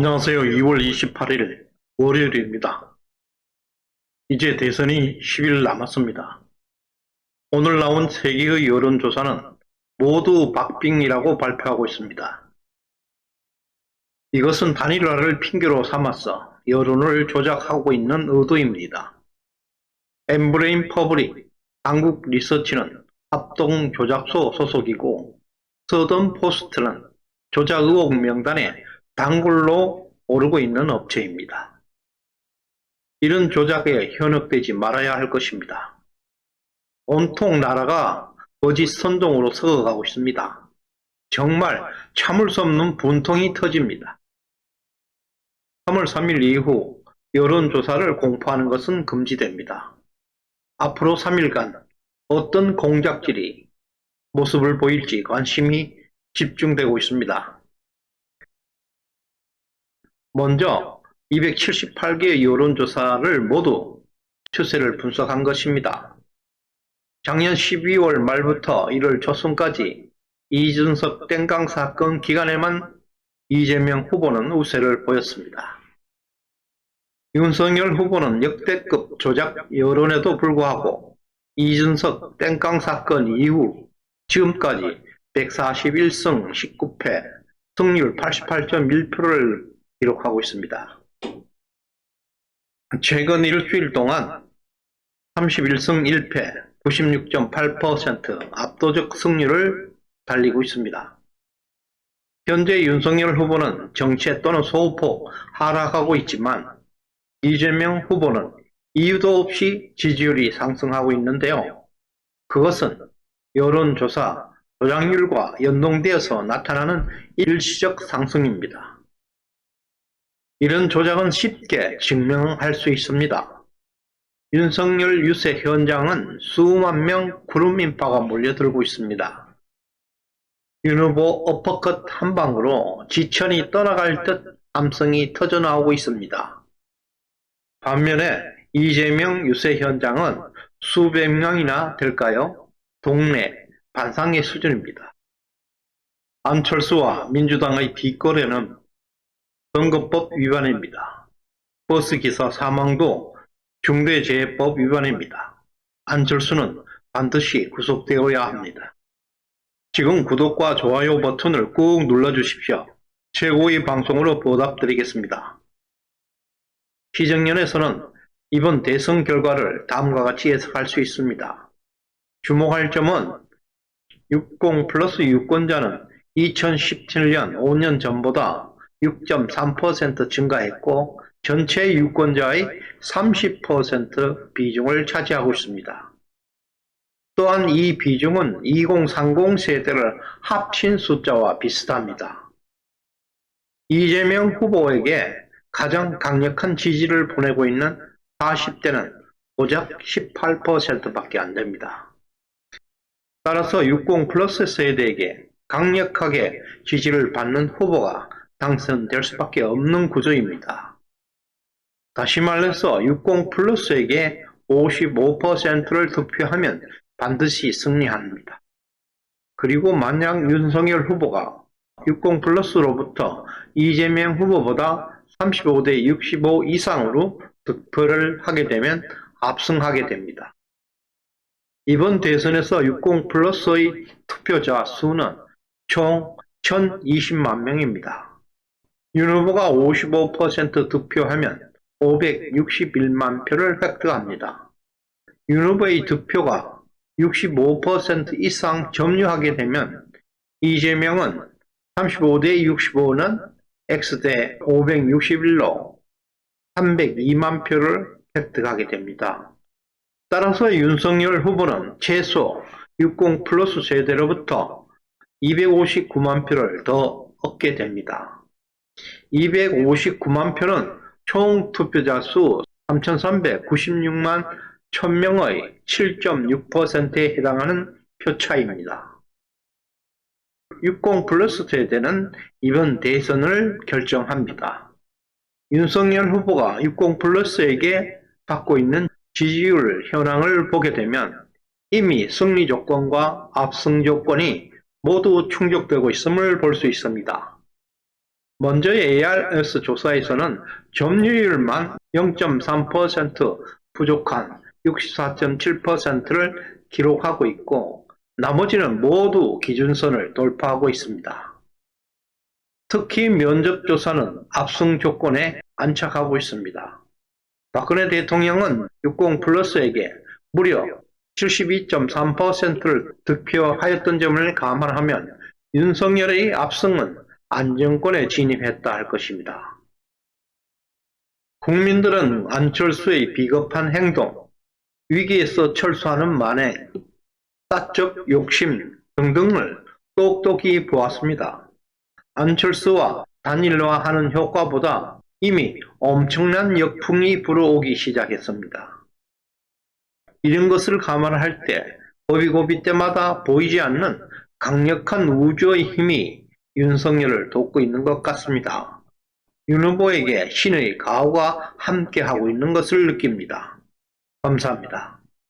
안녕하세요. 2월 28일 월요일입니다. 이제 대선이 10일 남았습니다. 오늘 나온 세계의 여론조사는 모두 박빙이라고 발표하고 있습니다. 이것은 단일화를 핑계로 삼아서 여론을 조작하고 있는 의도입니다. 엠브레인 퍼블릭 한국 리서치는 합동조작소 소속이고 서던 포스트는 조작 의혹 명단에 단골로 오르고 있는 업체입니다. 이런 조작에 현혹되지 말아야 할 것입니다. 온통 나라가 거짓 선동으로 썩어가고 있습니다. 정말 참을 수 없는 분통이 터집니다. 3월 3일 이후 여론조사를 공포하는 것은 금지됩니다. 앞으로 3일간 어떤 공작질이 모습을 보일지 관심이 집중되고 있습니다. 먼저 278개의 여론조사를 모두 추세를 분석한 것입니다. 작년 12월 말부터 1월 초순까지 이준석 땡깡 사건 기간에만 이재명 후보는 우세를 보였습니다. 윤석열 후보는 역대급 조작 여론에도 불구하고 이준석 땡깡 사건 이후 지금까지 141승 19패, 승률 88.1%를 기록하고 있습니다. 최근 일주일 동안 31승 1패 96.8% 압도적 승률을 달리고 있습니다. 현재 윤석열 후보는 정체 또는 소폭 하락하고 있지만 이재명 후보는 이유도 없이 지지율이 상승하고 있는데요. 그것은 여론조사 조작률과 연동되어서 나타나는 일시적 상승입니다. 이런 조작은 쉽게 증명할 수 있습니다. 윤석열 유세 현장은 수만 명 구름인파가 몰려들고 있습니다. 윤 후보 어퍼컷 한 방으로 지천이 떠나갈 듯 함성이 터져나오고 있습니다. 반면에 이재명 유세 현장은 수백 명이나 될까요? 동네 반상회 수준입니다. 안철수와 민주당의 뒷거래는 선거법 위반입니다. 버스기사 사망도 중대재해법 위반입니다. 안철수는 반드시 구속되어야 합니다. 지금 구독과 좋아요 버튼을 꾹 눌러주십시오. 최고의 방송으로 보답드리겠습니다. 시정연에서는 이번 대선 결과를 다음과 같이 해석할 수 있습니다. 주목할 점은 60 플러스 유권자는 2017년 5년 전보다 6.3% 증가했고 전체 유권자의 30% 비중을 차지하고 있습니다. 또한 이 비중은 2030 세대를 합친 숫자와 비슷합니다. 이재명 후보에게 가장 강력한 지지를 보내고 있는 40대는 고작 18%밖에 안 됩니다. 따라서 60 플러스 세대에게 강력하게 지지를 받는 후보가 당선될 수밖에 없는 구조입니다. 다시 말해서 60 플러스에게 55%를 투표하면 반드시 승리합니다. 그리고 만약 윤석열 후보가 60 플러스로부터 이재명 후보보다 35대 65 이상으로 득표를 하게 되면 압승하게 됩니다. 이번 대선에서 60 플러스의 투표자 수는 총 1020만 명입니다. 윤 후보가 55% 득표하면 561만 표를 획득합니다. 윤 후보의 득표가 65% 이상 점유하게 되면 이재명은 35대 65는 X대 561로 302만 표를 획득하게 됩니다. 따라서 윤석열 후보는 최소 60 플러스 세대로부터 259만 표를 더 얻게 됩니다. 259만 표는 총 투표자 수 3,396만 1000명의 7.6%에 해당하는 표차입니다. 60 플러스 세대는 이번 대선을 결정합니다. 윤석열 후보가 60 플러스에게 받고 있는 지지율 현황을 보게 되면 이미 승리 조건과 압승 조건이 모두 충족되고 있음을 볼 수 있습니다. 먼저 ARS 조사에서는 점유율만 0.3% 부족한 64.7%를 기록하고 있고 나머지는 모두 기준선을 돌파하고 있습니다. 특히 면접조사는 압승 조건에 안착하고 있습니다. 박근혜 대통령은 60플러스에게 무려 72.3%를 득표하였던 점을 감안하면 윤석열의 압승은 안정권에 진입했다 할 것입니다. 국민들은 안철수의 비겁한 행동, 위기에서 철수하는 만행, 사적 욕심 등등을 똑똑히 보았습니다. 안철수와 단일화하는 효과보다 이미 엄청난 역풍이 불어오기 시작했습니다. 이런 것을 감안할 때 고비고비 때마다 보이지 않는 강력한 우주의 힘이 윤석열을 돕고 있는 것 같습니다. 윤 후보에게 신의 가호가 함께하고 있는 것을 느낍니다. 감사합니다.